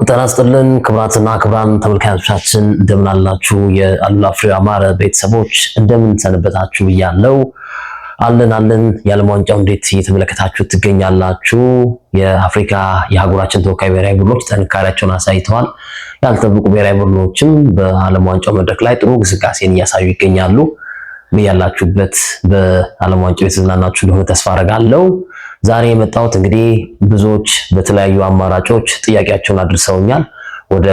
ጤና ይስጥልን ክቡራትና ክቡራን ተመልካቾቻችን እንደምን አላችሁ? የአሉላ ፍሬ አማረ ቤተሰቦች እንደምን ሰነበታችሁ? እያለው አለን የዓለም ዋንጫው እንዴት እየተመለከታችሁ ትገኛላችሁ? የአፍሪካ የሀገራችን ተወካይ ብሔራዊ ቡድኖች ጥንካሬያቸውን አሳይተዋል። ያልተጠበቁ ብሔራዊ ቡድኖችም በዓለም ዋንጫው መድረክ ላይ ጥሩ ግስጋሴን እያሳዩ ይገኛሉ። ያላችሁበት በዓለም ዋንጫው የተዝናናችሁ እንደሆነ ተስፋ አደርጋለሁ። ዛሬ የመጣሁት እንግዲህ ብዙዎች በተለያዩ አማራጮች ጥያቄያቸውን አድርሰውኛል። ወደ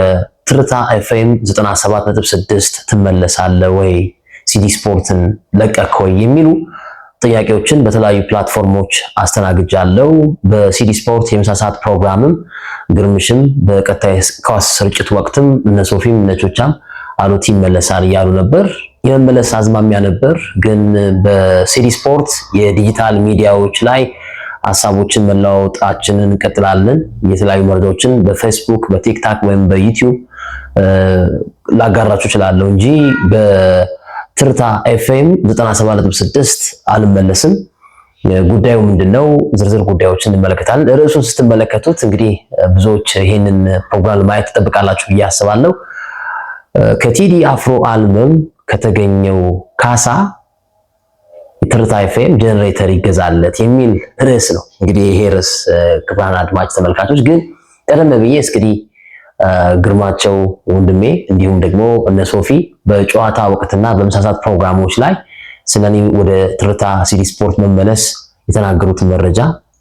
ትርታ ኤፍኤም 97.6 ትመለሳለህ ወይ፣ ሲዲ ስፖርትን ለቀቅ ወይ የሚሉ ጥያቄዎችን በተለያዩ ፕላትፎርሞች አስተናግጃለሁ። በሲዲ ስፖርት የምሳ ሰዓት ፕሮግራምም ግርምሽም በቀጣይ ኳስ ስርጭት ወቅትም እነ ሶፊም እነ ቾቻም አሉት ይመለሳል እያሉ ነበር። የመመለስ አዝማሚያ ነበር፣ ግን በሲዲ ስፖርት የዲጂታል ሚዲያዎች ላይ ሀሳቦችን መለዋወጣችንን እንቀጥላለን። የተለያዩ መረጃዎችን በፌስቡክ በቲክታክ ወይም በዩቲዩብ ላጋራችሁ እችላለሁ እንጂ በትርታ ኤፍኤም 97.6 አልመለስም። ጉዳዩ ምንድነው? ዝርዝር ጉዳዮችን እንመለከታለን። ርዕሱን ስትመለከቱት እንግዲህ ብዙዎች ይሄንን ፕሮግራም ማየት ትጠብቃላችሁ ብዬ አስባለሁ። ከቴዲ አፍሮ አልበም ከተገኘው ካሳ ትርታ ኤፍኤም ጀነሬተር ይገዛለት የሚል ርዕስ ነው። እንግዲህ ይሄ ርዕስ ክቡራን አድማጭ ተመልካቾች ግን ቀደም ብዬ እንግዲህ ግርማቸው ወንድሜ እንዲሁም ደግሞ እነ ሶፊ በጨዋታ ወቅትና በምሳሳት ፕሮግራሞች ላይ ስለኔ ወደ ትርታ ሲዲ ስፖርት መመለስ የተናገሩትን መረጃ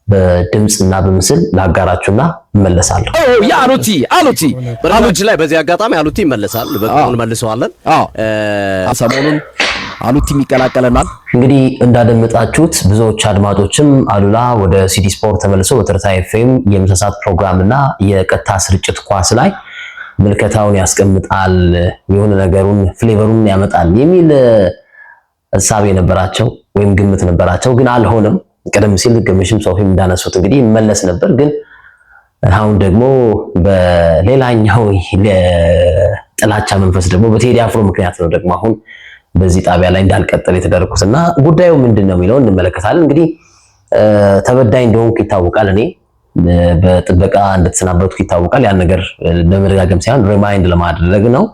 በድምጽና በምስል ላጋራችሁና እመለሳለሁ። አሉቲ ላይ በዚህ አጋጣሚ አሉቲ ይመለሳል። በቃውን መልሰዋለን። ሰሞኑን አሉቲ ይቀላቀለናል። እንግዲህ እንዳደመጣችሁት ብዙዎች አድማጮችም አሉላ ወደ ሲዲ ስፖርት ተመልሶ በትርታ ኤፍኤም የምሳሳት ፕሮግራምና የቀጥታ ስርጭት ኳስ ላይ ምልከታውን ያስቀምጣል፣ የሆነ ነገሩን ፍሌቨሩን ያመጣል የሚል እሳቤ ነበራቸው ወይም ግምት ነበራቸው። ግን አልሆነም። ቀደም ሲል ግምሽም ሶፊም እንዳነሱት እንግዲህ ይመለስ ነበር። ግን አሁን ደግሞ በሌላኛው ለጥላቻ መንፈስ ደግሞ በቴዲ አፍሮ ምክንያት ነው ደግሞ አሁን በዚህ ጣቢያ ላይ እንዳልቀጠል የተደረኩትና ጉዳዩ ምንድነው የሚለው እንመለከታለን። እንግዲህ ተበዳይ እንደሆንኩ ይታወቃል። እኔ በጥበቃ እንደተሰናበትኩ ይታወቃል። ያን ነገር ለመደጋገም ሳይሆን ሪማይንድ ለማድረግ ነው።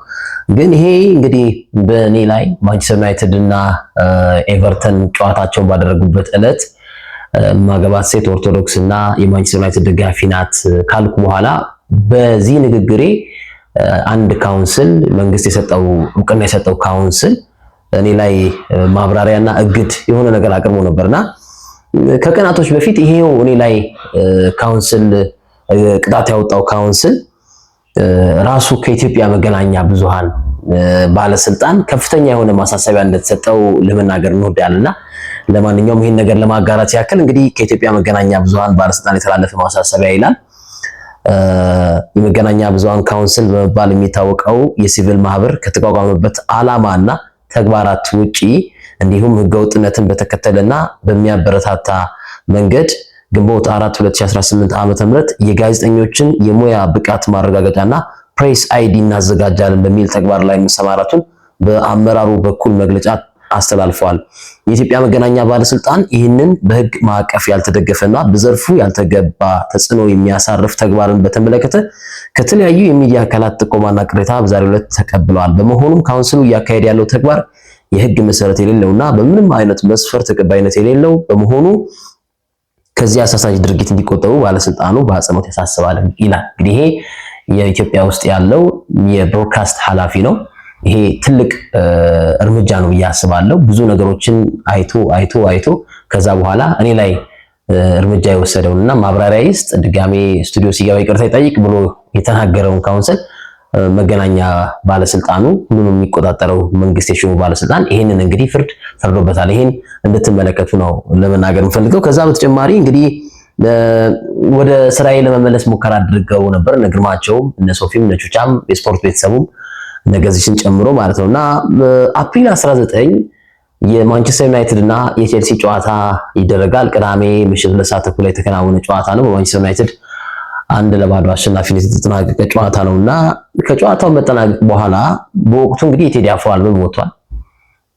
ግን ይሄ እንግዲህ በእኔ ላይ ማንቸስተር ዩናይትድ እና ኤቨርተን ጨዋታቸውን ባደረጉበት ዕለት ማገባት ሴት ኦርቶዶክስ እና የማንቸስተር ዩናይትድ ደጋፊ ናት ካልኩ በኋላ በዚህ ንግግሬ አንድ ካውንስል መንግስት የሰጠው እውቅና የሰጠው ካውንስል እኔ ላይ ማብራሪያና እግድ የሆነ ነገር አቅርቦ ነበርና ከቀናቶች በፊት ይሄው እኔ ላይ ካውንስል ቅጣት ያወጣው ካውንስል ራሱ ከኢትዮጵያ መገናኛ ብዙሃን ባለስልጣን ከፍተኛ የሆነ ማሳሰቢያ እንደተሰጠው ለመናገር እንወዳለንና ለማንኛውም ይሄን ነገር ለማጋራት ያክል እንግዲህ ከኢትዮጵያ መገናኛ ብዙሃን ባለስልጣን የተላለፈ ማሳሰቢያ ይላል። የመገናኛ ብዙሃን ካውንስል በመባል የሚታወቀው የሲቪል ማህበር ከተቋቋመበት ዓላማና ተግባራት ውጪ እንዲሁም ህገወጥነትን በተከተለና በሚያበረታታ መንገድ ግንቦት 4 2018 ዓ.ም የጋዜጠኞችን የሙያ ብቃት ማረጋገጫና ፕሬስ አይዲ እናዘጋጃለን በሚል ተግባር ላይ መሰማራቱን በአመራሩ በኩል መግለጫ አስተላልፈዋል። የኢትዮጵያ መገናኛ ባለስልጣን ይህንን በህግ ማዕቀፍ ያልተደገፈና በዘርፉ ያልተገባ ተጽዕኖ የሚያሳርፍ ተግባርን በተመለከተ ከተለያዩ የሚዲያ አካላት ጥቆማና ቅሬታ በዛሬው ዕለት ተቀብለዋል። በመሆኑም ካውንስሉ እያካሄደ ያለው ተግባር የህግ መሰረት የሌለውና በምንም አይነት መስፈርት ተቀባይነት የሌለው በመሆኑ ከዚህ አሳሳች ድርጊት እንዲቆጠቡ ባለስልጣኑ በአጽንኦት ያሳስባል ይላል። እንግዲህ ይሄ የኢትዮጵያ ውስጥ ያለው የብሮድካስት ኃላፊ ነው። ይሄ ትልቅ እርምጃ ነው ብዬ አስባለሁ። ብዙ ነገሮችን አይቶ ከዛ በኋላ እኔ ላይ እርምጃ የወሰደውንና ማብራሪያ ይስጥ ድጋሜ ስቱዲዮ ሲገባ ይቅርታ ይጠይቅ ብሎ የተናገረውን ካውንስል መገናኛ ባለስልጣኑ ሁሉንም የሚቆጣጠረው መንግስት የሾሙ ባለስልጣን ይሄንን እንግዲህ ፍርድ ፈርዶበታል። ይሄን እንድትመለከቱ ነው ለመናገር የምፈልገው። ከዛ በተጨማሪ እንግዲህ ወደ ስራዬ ለመመለስ ሙከራ አድርገው ነበር እነ ግርማቸውም እነ ሶፊም እነ ቹቻም የስፖርት ቤተሰቡም ነገዚሽን ጨምሮ ማለት ነውና አፕሪል 19 የማንቸስተር ዩናይትድ እና የቼልሲ ጨዋታ ይደረጋል። ቅዳሜ ምሽት 2 ሰዓት ተኩል ላይ የተከናወነ ጨዋታ ነው። በማንቸስተር ዩናይትድ 1-0 አሸናፊነት የተጠናቀቀ ጨዋታ ነውና ከጨዋታው መጠናቀቅ በኋላ በወቅቱ እንግዲህ የቴዲ አፍሮ አልበም ወጥቷል።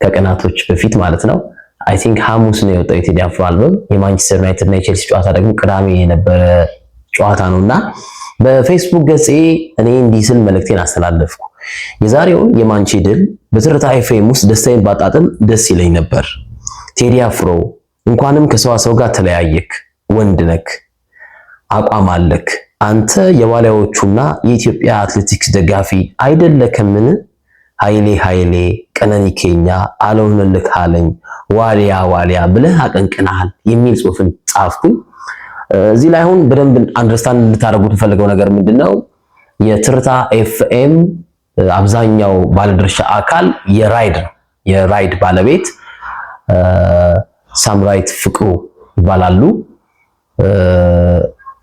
ከቀናቶች በፊት ማለት ነው። አይ ቲንክ ሐሙስ ነው የወጣው የቴዲ አፍሮ አልበም። የማንቸስተር ዩናይትድ እና የቼልሲ ጨዋታ ደግሞ ቅዳሜ የነበረ ጨዋታ ነውና በፌስቡክ ገጼ እኔ እንዲህ ስል መልእክቴን አስተላለፍኩ። የዛሬውን የማንቼ ድል በትርታ ኤፍኤም ውስጥ ደስታዬን ባጣጥም ደስ ይለኝ ነበር። ቴዲ አፍሮ እንኳንም ከሰዋሰው ጋር ተለያየክ፣ ወንድ ነክ፣ አቋም አለክ። አንተ የዋሊያዎቹና የኢትዮጵያ አትሌቲክስ ደጋፊ አይደለከምን? ኃይሌ ቀነኒ ኬኛ አለውንልክ አለኝ ዋሊያ ብለህ አቀንቅናል የሚል ጽሑፍን ጻፍኩኝ። እዚህ ላይ አሁን በደንብ አንደርስታንድ እንድታደርጉት የምፈልገው ነገር ምንድነው? የትርታ ኤፍኤም አብዛኛው ባለድርሻ አካል የራይድ ባለቤት ሳምራይት ፍቅሩ ይባላሉ።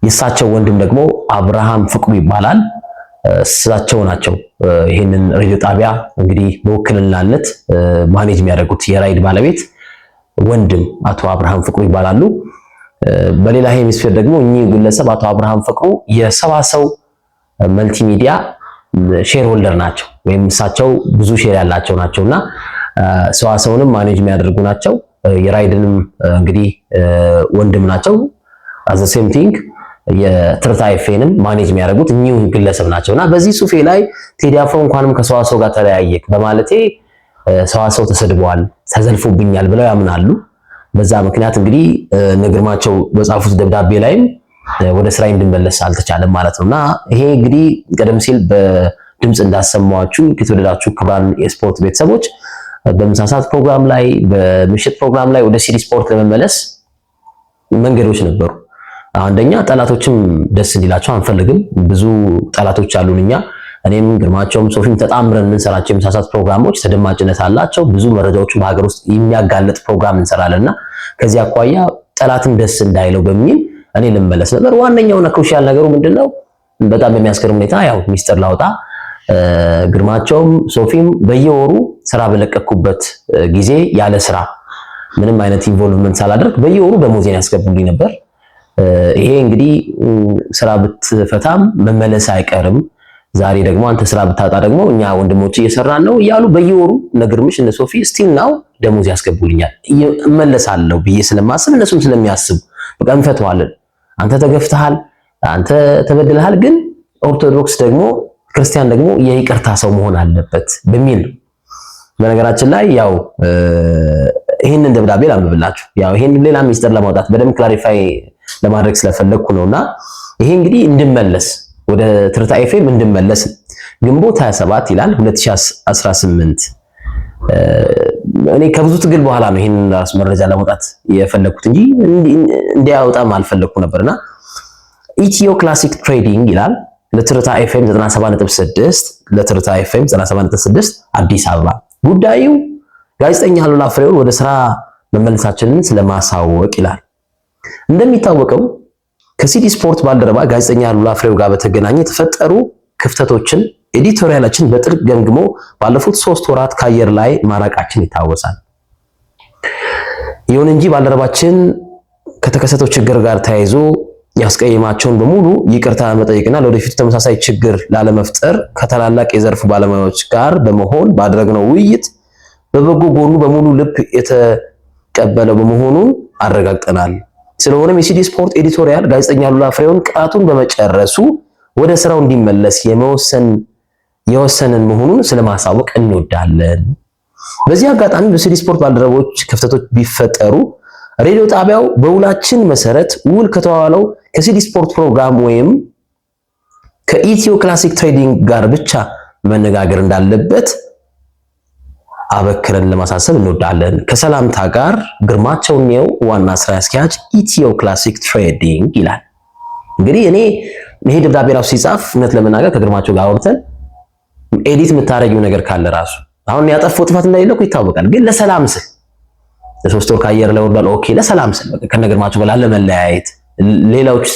የእሳቸው ወንድም ደግሞ አብርሃም ፍቅሩ ይባላል። እሳቸው ናቸው ይህንን ሬዲዮ ጣቢያ እንግዲህ በውክልናነት ማኔጅ የሚያደርጉት። የራይድ ባለቤት ወንድም አቶ አብርሃም ፍቅሩ ይባላሉ። በሌላ ሄሚስፌር ደግሞ እኚህ ግለሰብ አቶ አብርሃም ፍቅሩ የሰዋሰው መልቲሚዲያ ሼር ሆልደር ናቸው፣ ወይም እሳቸው ብዙ ሼር ያላቸው ናቸውና ሰዋሰውንም ማኔጅ የሚያደርጉ ናቸው። የራይድንም እንግዲህ ወንድም ናቸው። አዘ ሴም ቲንግ የትርታ ኤፍኤንም ማኔጅ የሚያደርጉት እኚሁ ግለሰብ ናቸውና በዚህ ጽሑፌ ላይ ቴዲ አፍሮ እንኳንም ከሰዋሰው ጋር ተለያየክ በማለቴ ሰዋሰው ተሰድበዋል፣ ተዘልፎብኛል ብለው ያምናሉ። በዛ ምክንያት እንግዲህ ግርማቸው በጻፉት ደብዳቤ ላይም ወደ ስራዬ እንድመለስ አልተቻለም ማለት ነውና ይሄ እንግዲህ ቀደም ሲል በድምጽ እንዳሰማችሁ ከተወደዳችሁ ክቡራን የስፖርት ቤተሰቦች በምሳ ሰዓት ፕሮግራም ላይ በምሽት ፕሮግራም ላይ ወደ ሲዲ ስፖርት ለመመለስ መንገዶች ነበሩ። አንደኛ ጠላቶችም ደስ እንዲላቸው አንፈልግም። ብዙ ጠላቶች አሉን እኛ። እኔም ግርማቸውም ሶፊም ተጣምረን የምንሰራቸው የምሳ ሰዓት ፕሮግራሞች ተደማጭነት አላቸው። ብዙ መረጃዎችን በሀገር ውስጥ የሚያጋለጥ ፕሮግራም እንሰራለንና ከዚህ አኳያ ጠላትም ደስ እንዳይለው በሚል እኔ ልመለስ ነበር። ዋነኛውና ክሩሻል ነገሩ ምንድነው? በጣም በሚያስገርም ሁኔታ ያው ሚስጥር ላውጣ ግርማቸውም ሶፊም በየወሩ ስራ በለቀኩበት ጊዜ ያለ ስራ ምንም አይነት ኢንቮልቭመንት ሳላደርግ በየወሩ ደሞዜን ያስገቡልኝ ነበር። ይሄ እንግዲህ ስራ ብትፈታም መመለስ አይቀርም፣ ዛሬ ደግሞ አንተ ስራ ብታጣ ደግሞ እኛ ወንድሞች እየሰራን ነው እያሉ በየወሩ ነግርምሽ እነ ሶፊ ስቲል ናው ደሞዝ ያስገቡልኛል። እመለሳለሁ ብዬ ስለማስብ እነሱም ስለሚያስቡ በቃ እንፈተዋለን፣ አንተ ተገፍተሃል፣ አንተ ተበድለሃል፣ ግን ኦርቶዶክስ ደግሞ ክርስቲያን ደግሞ የይቅርታ ሰው መሆን አለበት በሚል ነው። በነገራችን ላይ ያው ይሄንን ደብዳቤ ላንብብላችሁ። ያው ይሄን ሌላ ሚስጥር ለማውጣት በደንብ ክላሪፋይ ለማድረግ ስለፈለኩ ነውና ይሄ እንግዲህ እንድመለስ ወደ ትርታ ኤፍኤም እንድመለስ ግንቦት 27 ይላል 2018። እኔ ከብዙ ትግል በኋላ ነው ይሄን ራስ መረጃ ለማውጣት የፈለኩት እንጂ እንዲያወጣም አልፈለኩ ነበርና ኢትዮ ክላሲክ ትሬዲንግ ይላል ለትርታ ኤፍኤም 97.6 ለትርታ ኤፍኤም 97.6 አዲስ አበባ። ጉዳዩ ጋዜጠኛ አሉላ ፍሬውን ወደ ስራ መመለሳችንን ስለማሳወቅ ይላል። እንደሚታወቀው ከሲዲ ስፖርት ባልደረባ ጋዜጠኛ አሉላ ፍሬው ጋር በተገናኘ የተፈጠሩ ክፍተቶችን ኤዲቶሪያላችን በጥልቅ ገምግሞ ባለፉት 3 ወራት ከአየር ላይ ማራቃችን ይታወሳል። ይሁን እንጂ ባልደረባችን ከተከሰተው ችግር ጋር ተያይዞ ያስቀየማቸውን በሙሉ ይቅርታ መጠየቅና ለወደፊቱ ተመሳሳይ ችግር ላለመፍጠር ከታላላቅ የዘርፉ ባለሙያዎች ጋር በመሆን ባደረግነው ውይይት በበጎ ጎኑ በሙሉ ልብ የተቀበለው በመሆኑ አረጋግጠናል። ስለሆነም የሲዲ ስፖርት ኤዲቶሪያል ጋዜጠኛ አሉላ ፍሬውን ቅጣቱን በመጨረሱ ወደ ስራው እንዲመለስ የወሰንን መሆኑን ስለማሳወቅ እንወዳለን። በዚህ አጋጣሚ በሲዲ ስፖርት ባልደረቦች ክፍተቶች ቢፈጠሩ ሬዲዮ ጣቢያው በውላችን መሰረት ውል ከተዋዋለው ከሲዲ ስፖርት ፕሮግራም ወይም ከኢትዮ ክላሲክ ትሬዲንግ ጋር ብቻ መነጋገር እንዳለበት አበክረን ለማሳሰብ እንወዳለን። ከሰላምታ ጋር ግርማቸው ነው ዋና ስራ አስኪያጅ ኢትዮ ክላሲክ ትሬዲንግ ይላል። እንግዲህ እኔ ይሄ ደብዳቤ ራሱ ሲጻፍ እውነት ለመናገር ከግርማቸው ጋር አውርተን ኤዲት የምታረጊው ነገር ካለ ራሱ አሁን ያጠፋው ጥፋት እንደሌለ እኮ ይታወቃል። ግን ለሰላም ስል ለሶስት ወር ከአየር ላይ ወርዷል። ኦኬ ለሰላም ስል ከነግርማቸው ጋር ለመለያየት ሌሎች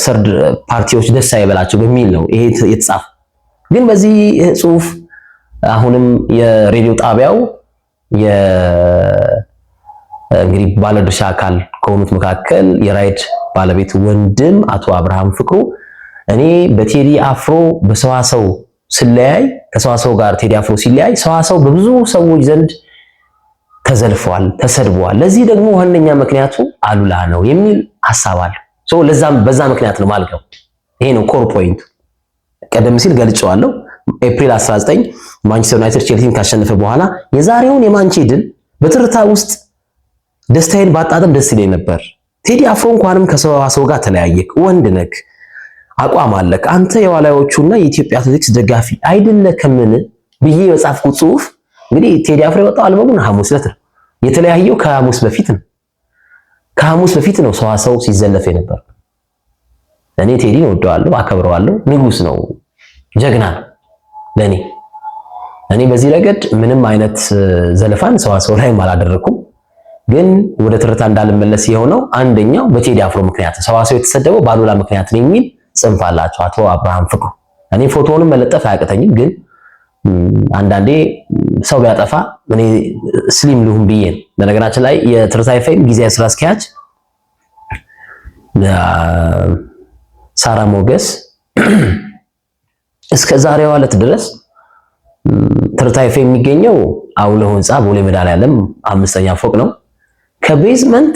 ሰርድ ፓርቲዎች ደስ አይበላቸው በሚል ነው ይሄ የተጻፈ። ግን በዚህ ጽሁፍ አሁንም የሬዲዮ ጣቢያው እንግዲህ ባለድርሻ አካል ከሆኑት መካከል የራይድ ባለቤት ወንድም አቶ አብርሃም ፍቅሩ እኔ በቴዲ አፍሮ በሰዋሰው ስለያይ ከሰዋሰው ጋር ቴዲ አፍሮ ሲለያይ ሰዋሰው በብዙ ሰዎች ዘንድ ተዘልፏል፣ ተሰድቧል። ለዚህ ደግሞ ዋነኛ ምክንያቱ አሉላ ነው የሚል ሐሳብ አለ። ለዛም በዛ ምክንያት ነው ማልቀው ይሄ ነው ኮር ፖይንቱ። ቀደም ሲል ገልጬዋለሁ። ኤፕሪል 19 ማንቸስተር ዩናይትድ ቼልሲን ካሸነፈ በኋላ የዛሬውን የማንቼ ድል በትርታ ውስጥ ደስታዬን ባጣጥም ደስ ይለኝ ነበር። ቴዲ አፍሮ እንኳንም ከሰው ጋር ተለያየክ፣ ወንድ ነክ፣ አቋም አለክ፣ አንተ የዋላዮቹና የኢትዮጵያ አትሌቲክስ ደጋፊ አይደለከምን ብዬ የጻፍኩት ጽሁፍ እንግዲህ ቴዲ አፍሮ የወጣው አልበሙን ሐሙስ ዕለት ነው። የተለያየው ከሐሙስ በፊት ነው ሰዋሰው ሲዘለፍ ነበር። እኔ ቴዲን ወደዋለሁ፣ አከብረዋለሁ። ንጉስ ነው፣ ጀግና ነው ለኔ። እኔ በዚህ ረገድ ምንም አይነት ዘለፋን ሰዋሰው ላይም አላደረኩም። ግን ወደ ትርታ እንዳልመለስ የሆነው አንደኛው በቴዲ አፍሮ ምክንያት ሰዋሰው የተሰደበው ባሉላ ምክንያት ነው የሚል ጽንፍ አላቸው አቶ አብርሃም ፍቅሩ። እኔ ፎቶውንም መለጠፍ አያቅተኝም፣ ግን አንዳንዴ ሰው ቢያጠፋ እኔ ስሊም ልሁን ብዬ ነው። በነገራችን ላይ የትርታ ኤፍኤም ጊዜያዊ ስራ አስኪያጅ ሳራ ሞገስ እስከ ዛሬዋ ዕለት ድረስ ትርታ ኤፍኤም የሚገኘው አውሎ ህንጻ ቦሌ መድኃኔዓለም 5ኛ ፎቅ ነው። ከቤዝመንት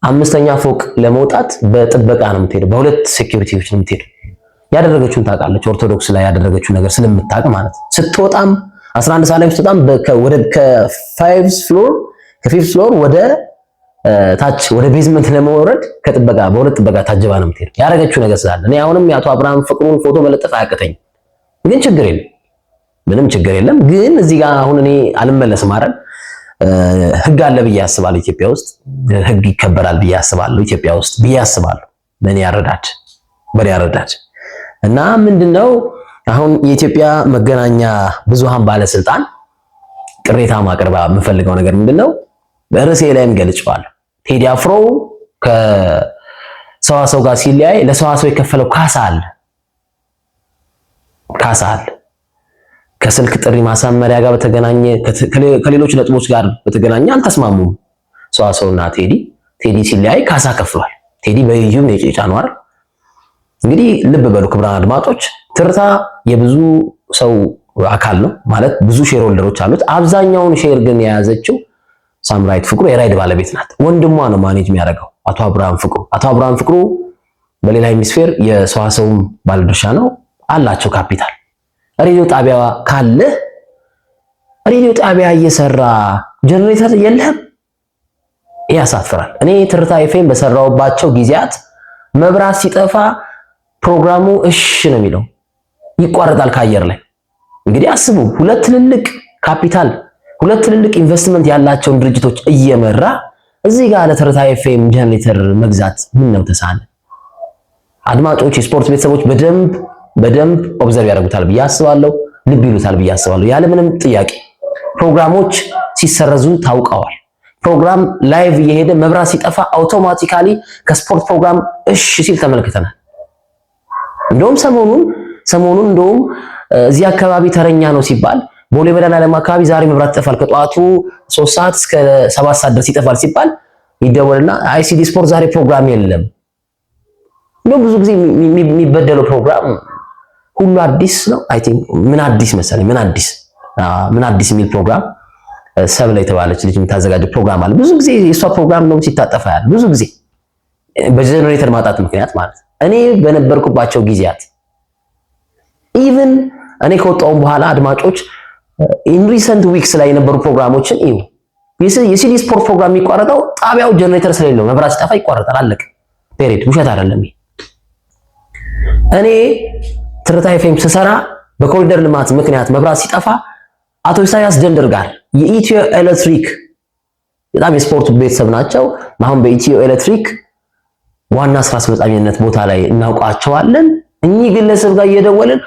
5ኛ ፎቅ ለመውጣት በጥበቃ ነው የምትሄደው፣ በሁለት ሴኩሪቲዎች ነው የምትሄደው። ያደረገችውን ታውቃለች፣ ኦርቶዶክስ ላይ ያደረገችው ነገር ስለምታውቅ ማለት ነው። ስትወጣም 11 ሰዓት ላይ ስትወጣም ከ5th ፍሎር ወደ ታች ወደ ቤዝመንት ለመውረድ ከጥበቃ በሁለት ጥበቃ ታጅባ ነው የምትሄደው። ያደረገችው ነገር ስላለ እኔ አሁንም የአቶ አብርሃም ፍቅሩን ፎቶ መለጠፍ አያቅተኝም፣ ግን ችግር የለም፣ ምንም ችግር የለም። ግን እዚህ ጋር አሁን እኔ አልመለስም አይደል? ህግ አለ ብዬ አስባለሁ ኢትዮጵያ ውስጥ፣ ህግ ይከበራል ብዬ አስባለሁ ኢትዮጵያ ውስጥ ብዬ አስባለሁ። በእኔ አረዳድ እና ምንድነው አሁን የኢትዮጵያ መገናኛ ብዙሃን ባለስልጣን ቅሬታ ማቅረብ የምፈልገው ነገር ምንድነው? በርዕሴ ላይም ገልጬዋለሁ። ቴዲ አፍሮ ከሰዋሰው ጋር ሲለያይ ለሰዋሰው የከፈለው ካሳ አለ። ከስልክ ጥሪ ማሳመሪያ ጋር በተገናኘ ከሌሎች ነጥቦች ጋር በተገናኘ አልተስማሙም ሰዋሰውና ቴዲ ሲለያይ ካሳ ከፍሏል። ቴዲ በዩቲዩብ ነው የጫነው አይደል? እንግዲህ ልብ በሉ ክቡራን አድማጮች፣ ትርታ የብዙ ሰው አካል ነው ማለት ብዙ ሼር ሆልደሮች አሉት። አብዛኛውን ሼር ግን የያዘችው ሳምራይት ፍቅሩ የራይድ ባለቤት ናት። ወንድሟ ነው ማኔጅ የሚያደርገው አቶ አብርሃም ፍቅሩ በሌላ ሄሚስፌር የሰዋሰውም ባለድርሻ ነው አላቸው ካፒታል። ሬዲዮ ጣቢያ ካለ ሬዲዮ ጣቢያ እየሰራ ጀነሬተር የለህም ያሳፍራል። እኔ ትርታ ኤፍኤም በሰራውባቸው ጊዜያት መብራት ሲጠፋ ፕሮግራሙ እሺ ነው የሚለው፣ ይቋረጣል ከአየር ላይ። እንግዲህ አስቡ፣ ሁለት ትልልቅ ኢንቨስትመንት ያላቸውን ድርጅቶች እየመራ እዚህ ጋር ለትርታ ኤፍኤም ጀነሬተር መግዛት ምን ነው ተሳነ? አድማጮች፣ የስፖርት ቤተሰቦች በደንብ ኦብዘርቭ ያደርጉታል ብዬ አስባለሁ፣ ልብ ይሉታል ብዬ አስባለሁ። ያለምንም ጥያቄ ፕሮግራሞች ሲሰረዙ ታውቀዋል። ፕሮግራም ላይቭ እየሄደ መብራት ሲጠፋ አውቶማቲካሊ ከስፖርት ፕሮግራም እሺ ሲል ተመልክተናል። እንደውም ሰሞኑን እንደውም እዚህ አካባቢ ተረኛ ነው ሲባል ቦሌ መድኃኔዓለም አካባቢ ዛሬ መብራት ይጠፋል ከጠዋቱ 3 ሰዓት እስከ 7 ሰዓት ድረስ ይጠፋል ሲባል ይደወልና አይሲዲ ስፖርት ዛሬ ፕሮግራም የለም። እንደውም ብዙ ጊዜ የሚበደለው ፕሮግራም ሁሉ አዲስ ነው። አይ ቲንክ ምን አዲስ መሰለኝ ምን አዲስ የሚል ፕሮግራም ሰብለ የተባለች ልጅ የምታዘጋጀው ፕሮግራም አለ። ብዙ ጊዜ የሷ ፕሮግራም ነው ሲታጠፋ ያለ ብዙ ጊዜ በጀነሬተር ማጣት ምክንያት ማለት እኔ በነበርኩባቸው ጊዜያት ኢቭን እኔ ከወጣሁም በኋላ አድማጮች ኢን ሪሰንት ዊክስ ላይ የነበሩ ፕሮግራሞችን እዩ። የሲዲ ስፖርት ፕሮግራም የሚቋረጠው ጣቢያው ጀነሬተር ስለሌለው መብራት ሲጠፋ ይቋረጣል። አለቀ ፔሬድ። ውሸት አይደለም። እኔ ትርታ ኤፍኤም ስሰራ በኮሪደር ልማት ምክንያት መብራት ሲጠፋ አቶ ኢሳያስ ደንደር ጋር የኢትዮ ኤሌክትሪክ በጣም የስፖርት ቤተሰብ ናቸው። አሁን በኢትዮ ኤሌክትሪክ ዋና ስራ አስፈጻሚነት ቦታ ላይ እናውቃቸዋለን። እኚህ ግለሰብ ጋር እየደወልን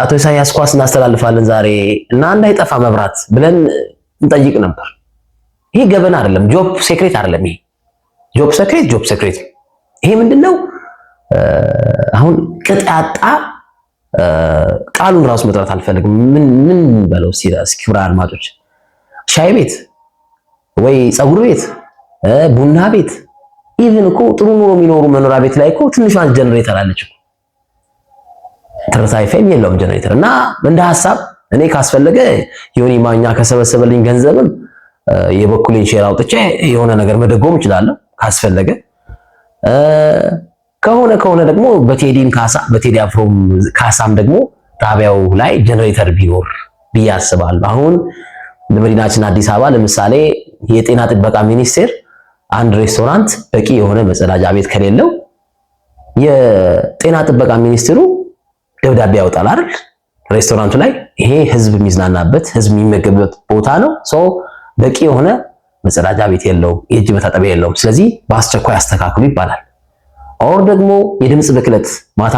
አቶ ኢሳያስ ኳስ እናስተላልፋለን ዛሬ እና እንዳይጠፋ መብራት ብለን እንጠይቅ ነበር። ይሄ ገበና አይደለም፣ ጆብ ሴክሬት አይደለም። ይሄ ጆብ ሴክሬት። ይሄ ምንድነው? አሁን ቅጥ ያጣ ቃሉን ራሱ መጥራት አልፈልግም። ምን በለው እስኪ ብራ አድማጮች፣ ሻይ ቤት ወይ ፀጉር ቤት፣ ቡና ቤት፣ ኢቭን እኮ ጥሩ ኑሮ የሚኖሩ መኖሪያ ቤት ላይ እኮ ትንሿ ጀነሬተር አለች። ትርታ ኤፍኤም የለውም ጀነሬተር። እና እንደ ሐሳብ እኔ ካስፈለገ ዮኒ ማኛ ከሰበሰበልኝ ገንዘብም የበኩሌን ሼር አውጥቼ የሆነ ነገር መደጎም እችላለሁ ካስፈለገ። ከሆነ ደግሞ በቴዲ አፍሮም ካሳም ደግሞ ጣቢያው ላይ ጀነሬተር ቢኖር ብዬ አስባለሁ። አሁን በመዲናችን አዲስ አበባ ለምሳሌ የጤና ጥበቃ ሚኒስቴር አንድ ሬስቶራንት በቂ የሆነ መጸዳጃ ቤት ከሌለው የጤና ጥበቃ ሚኒስትሩ ደብዳቤ ያወጣል አይደል? ሬስቶራንቱ ላይ ይሄ ህዝብ የሚዝናናበት ህዝብ የሚመገብበት ቦታ ነው፣ ሰው በቂ የሆነ መጸዳጃ ቤት የለውም፣ የእጅ መታጠቢያ የለውም፣ ስለዚህ በአስቸኳይ አስተካክሉ ይባላል። ኦር ደግሞ የድምጽ ብክለት ማታ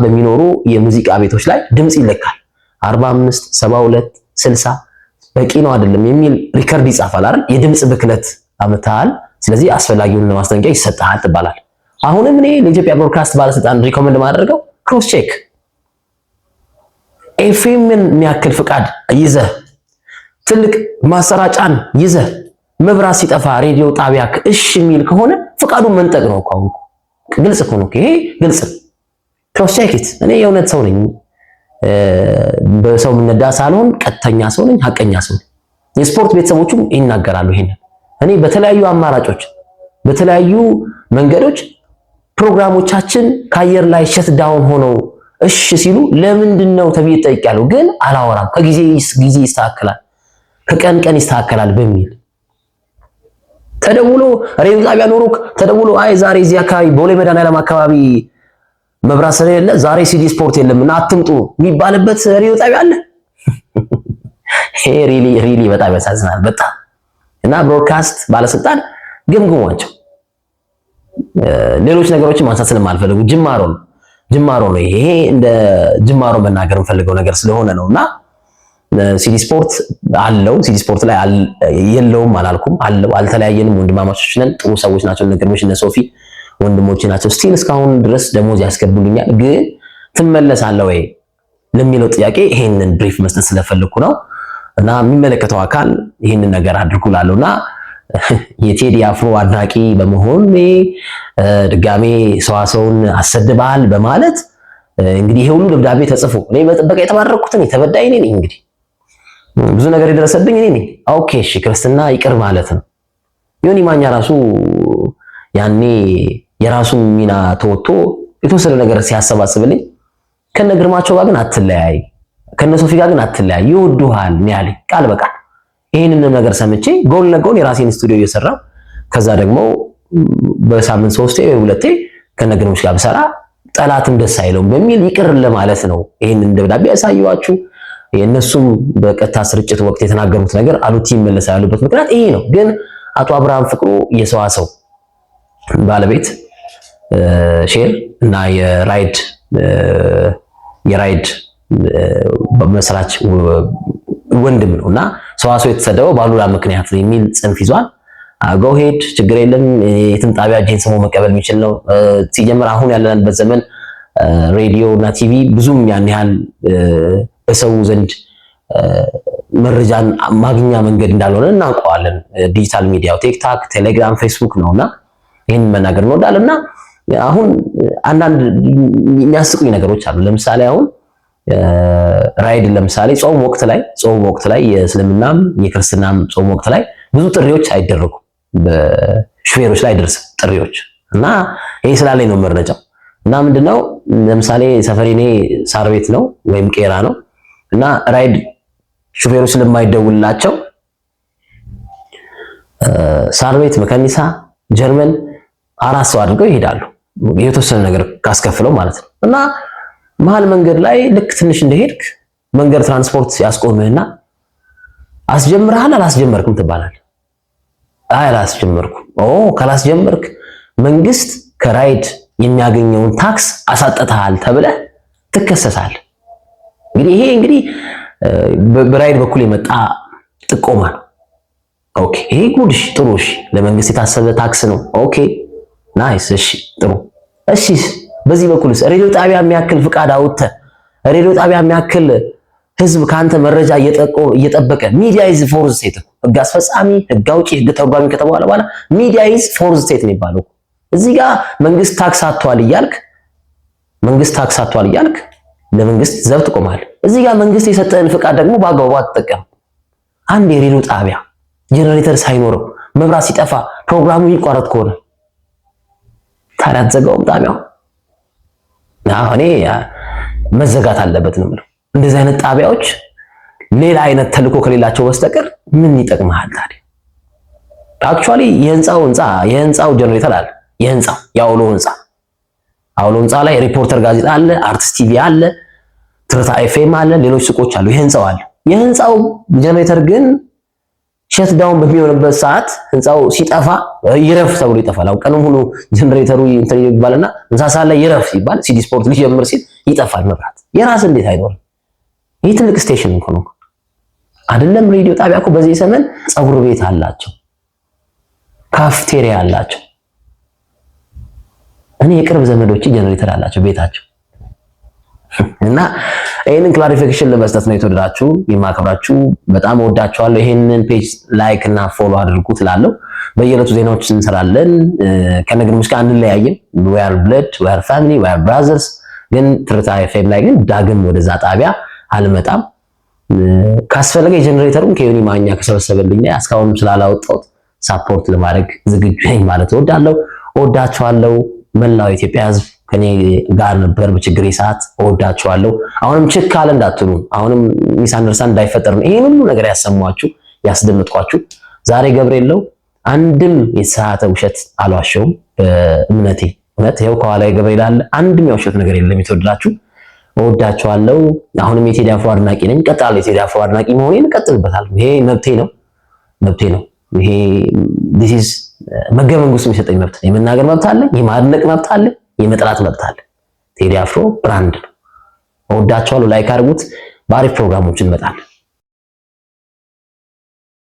በሚኖሩ የሙዚቃ ቤቶች ላይ ድምጽ ይለካል። 45 72 60 በቂ ነው አይደለም የሚል ሪከርድ ይጻፋል አይደል? የድምጽ ብክለት አመታል፣ ስለዚህ አስፈላጊውን ለማስጠንቀቂያ ይሰጣል ትባላል። አሁንም እኔ ለኢትዮጵያ ብሮድካስት ባለስልጣን ሪኮመንድ ማድረገው ክሮስ ቼክ ኤፍኤምን የሚያክል ፍቃድ ይዘህ ትልቅ ማሰራጫን ይዘህ መብራት ሲጠፋ ሬዲዮ ጣቢያ እሺ የሚል ከሆነ ፍቃዱን መንጠቅ ነው እኮ። ግልጽ እኮ ነው ይሄ ግልጽ። ክሮስ ቼክ ኢት። እኔ የእውነት ሰው ነኝ፣ በሰው ምንዳ ሳልሆን ቀጥተኛ ሰው ነኝ፣ ሐቀኛ ሰው ነኝ። የስፖርት ቤተሰቦቹም ይናገራሉ ይሄንን። እኔ በተለያዩ አማራጮች በተለያዩ መንገዶች ፕሮግራሞቻችን ከአየር ላይ ሸት ዳውን ሆነው እሺ ሲሉ ለምንድን ነው ተብዬ ጠይቄያለሁ፣ ግን አላወራም። ከጊዜ ይስተካከላል፣ ከቀን ቀን ይስተካከላል በሚል ተደውሎ ሬዲዮ ጣቢያ ኖሮ ተደውሎ አይ ዛሬ እዚህ አካባቢ ቦሌ መድኃኒዓለም አካባቢ መብራት ስለሌለ ዛሬ ሲዲ ስፖርት የለምና አትምጡ የሚባልበት ሬዲዮ ጣቢያ አለ። ይሄ ሪሊ በጣም ያሳዝናል በጣም። እና ብሮድካስት ባለስልጣን ግምግሟቸው። ሌሎች ነገሮችን ማንሳት ስለማልፈልጉ ጅማሮ ነው ይሄ እንደ ጅማሮ መናገር የምፈልገው ነገር ስለሆነ ነውና ሲዲ ስፖርት አለው። ሲዲ ስፖርት ላይ የለውም አላልኩም፣ አለው። አልተለያየንም፣ ወንድማማቾች ነን፣ ጥሩ ሰዎች ናቸው። ነገርሽ እነ ሶፊ ወንድሞቼ ናቸው። ስቲል እስካሁን ድረስ ደሞዝ ያስገቡልኛል። ግን ትመለሳለህ ወይ ለሚለው ጥያቄ ይሄንን ብሪፍ መስጠት ስለፈለኩ ነው። እና የሚመለከተው አካል ይሄንን ነገር አድርጉላለሁና የቴዲ አፍሮ አድናቂ በመሆን ድጋሜ ሰዋሰውን አሰድባል በማለት እንግዲህ ይሄ ሁሉ ደብዳቤ ተጽፎ እኔ በጥበቃ የተባረኩት ነኝ፣ ተበዳይ ነኝ፣ እንግዲህ ብዙ ነገር የደረሰብኝ እኔ ነኝ። ኦኬ እሺ፣ ክርስትና ይቅር ማለት ነው። ዮኒ ማኛ ራሱ ያኔ የራሱን ሚና ተወጥቶ የተወሰነ ነገር ሲያሰባስብልኝ ከነ ግርማቸው ጋር ግን አትለያይ፣ ከነ ሶፊ ጋር ግን አትለያይ፣ ይወዱሃል ያለኝ ቃል በቃል። ይሄንን ነገር ሰምቼ ጎን ለጎን የራሴን ስቱዲዮ እየሰራው ከዛ ደግሞ በሳምንት 3 ወይ 2 ከነገሮች ጋር ብሰራ ጠላትም ደስ አይለውም በሚል ይቅር ለማለት ነው ይሄንን ደብዳቤ ያሳየዋችሁ። የእነሱም በቀጥታ ስርጭት ወቅት የተናገሩት ነገር አሉቲ ይመለሳል ያሉበት ምክንያት ይሄ ነው። ግን አቶ አብርሃም ፍቅሩ የሰዋሰው ባለቤት ሼር እና የራይድ መስራች ወንድም ነውና ሰዋሰው የተሰደበው ባሉላ ምክንያት ነው የሚል ጽንፍ ይዟል። ጎ ሄድ ችግር የለም። የትም ጣቢያ እጄን ስሞ መቀበል የሚችል ነው። ሲጀምር አሁን ያለንበት ዘመን ሬዲዮ እና ቲቪ ብዙም ያን ያህል በሰው ዘንድ መረጃን ማግኛ መንገድ እንዳልሆነ እናውቀዋለን። ዲጂታል ሚዲያው ቲክታክ፣ ቴሌግራም፣ ፌስቡክ ነውና ይሄን መናገር እንወዳለንና አሁን አንዳንድ የሚያስቁኝ ነገሮች አሉ። ለምሳሌ አሁን ራይድ ለምሳሌ ጾም ወቅት ላይ የእስልምናም የክርስትናም ጾም ወቅት ላይ ብዙ ጥሪዎች አይደረጉም። በሹፌሮች ላይ ደርስ ጥሪዎች እና ይሄ ስላለኝ ነው መረጃው። እና ምንድነው ለምሳሌ ሰፈሬኔ ሳር ቤት ነው ወይም ቄራ ነው እና ራይድ ሹፌሮች ስለማይደውልላቸው ሳር ቤት፣ መካኒሳ፣ ጀርመን 4 ሰው አድርገው ይሄዳሉ። የተወሰነ ነገር ካስከፍለው ማለት ነው። እና መሀል መንገድ ላይ ልክ ትንሽ እንደሄድክ መንገድ ትራንስፖርት ያስቆምህና አስጀምረሃል አላስጀመርክም ትባላለህ። አይ አላስጀመርኩም። ካላስጀመርክ መንግስት ከራይድ የሚያገኘውን ታክስ አሳጥተሃል ተብለህ ትከሰሳለህ። ይሄ በራይድ በኩል የመጣ ጥቆማ ነው። ኦኬ ይሄ ጉድሽ ጥሩ። እሺ ለመንግስት የታሰበ ታክስ ነው። ኦኬ ናይስ። እሺ ጥሩ። እሺ በዚህ በኩልስ ሬዲዮ ጣቢያ የሚያክል ፍቃድ አውጥተህ ሬዲዮ ጣቢያ የሚያክል ህዝብ ካንተ መረጃ እየጠበቀ ሚዲያ ኢዝ ፎርዝ ስቴት፣ ህግ አስፈጻሚ፣ ህግ አውጪ፣ ህግ ተርጓሚ ከተባለ በኋላ ሚዲያ ኢዝ ፎርዝ ስቴት ነው የሚባለው። እዚህ ጋር መንግስት ታክስ አጥቷል እያልክ ለመንግስት ዘብ ትቆማለህ። እዚህ ጋር መንግስት የሰጠህን ፍቃድ ደግሞ በአግባቡ አትጠቀም። አንድ የሬዲዮ ጣቢያ ጄነሬተር ሳይኖረው መብራት ሲጠፋ ፕሮግራሙ ይቋረጥ ከሆነ ታዲያ አትዘጋውም ጣቢያው? እኔ መዘጋት አለበት ነው የምለው። እንደዚህ አይነት ጣቢያዎች ሌላ አይነት ተልዕኮ ከሌላቸው በስተቀር ምን ይጠቅምሃል ታዲያ? አክቹአሊ የህንፃው ጀነሬተር አለ። የአውሎ ህንፃ ላይ ሪፖርተር ጋዜጣ አለ፣ አርትስ ቲቪ አለ፣ ትርታ ኤፍኤም አለ፣ ሌሎች ሱቆች አሉ። የህንፃው ጀነሬተር ግን ሸትዳውን በሚሆንበት ሰዓት ህንፃው ሲጠፋ ይረፍ ተብሎ ይጠፋል። አሁን ቀኑን ሙሉ ጀነሬተሩ እንትን ይባልና ምሳ ሰዓት ላይ ይረፍ ሲባል ሲዲ ስፖርት ሊጀምር ሲል ይጠፋል መብራት። የራስ እንዴት አይኖርም? ይህ ትልቅ ስቴሽን እኮ ነው አይደለም? ሬዲዮ ጣቢያ እኮ በዚህ ዘመን ፀጉር ቤት አላቸው፣ ካፍቴሪያ አላቸው። እኔ የቅርብ ዘመዶች ጀነሬተር አላቸው ቤታቸው። እና ይሄንን ክላሪፊኬሽን ለመስጠት ነው የተወደዳችሁ የማከብራችሁ። በጣም ወዳችኋለሁ። ይሄንን ፔጅ ላይክ እና ፎሎ አድርጉት እላለሁ። በየዕለቱ ዜናዎች እንሰራለን። ከነገርምሽ ጋር አንለያይም። we are blood, we are family, we are brothers። ግን ትርታ ኤፍኤም ላይ ግን ዳግም ወደዛ ጣቢያ አልመጣም። ካስፈለገ የጀነሬተሩን ከዮኒ ማኛ ከሰበሰበልኝ ላይ እስካሁን ስላላወጣሁት ሳፖርት ለማድረግ ዝግጁ ነኝ ማለት እወዳለሁ። እወዳችኋለሁ። መላው ኢትዮጵያ ሕዝብ ከኔ ጋር ነበር በችግሬ ሰዓት። እወዳችኋለሁ። አሁንም ችክ ካለ እንዳትሉ፣ አሁንም ሚስ አንደርስታንድ እንዳይፈጠር ነው ይሄን ሁሉ ነገር ያሰማችሁ ያስደምጥኳችሁ። ዛሬ ገብርኤል ነው አንድም የተሳተ ውሸት አልዋሸውም። በእምነቴ እውነት ይኸው ከኋላ ገብርኤል አለ። አንድም ያውሸት ነገር የለም። የተወደዳችሁ እወዳችኋለሁ። አሁንም የቴዲ አፍሮ አድናቂ ነኝ። ቀጥላለሁ። የቴዲ አፍሮ አድናቂ መሆኔን እቀጥልበታለሁ። ይሄ መብቴ ነው። ይሄ this is ሕገ መንግስቱ የሚሰጠኝ መብት ነው። የመናገር መብት አለ፣ የማድነቅ መብት አለ፣ የመጥላት መብት አለ። ቴዲ አፍሮ ብራንድ ነው። እወዳችኋለሁ። ላይክ አድርጉት። በአሪፍ ፕሮግራሞች እንመጣለን።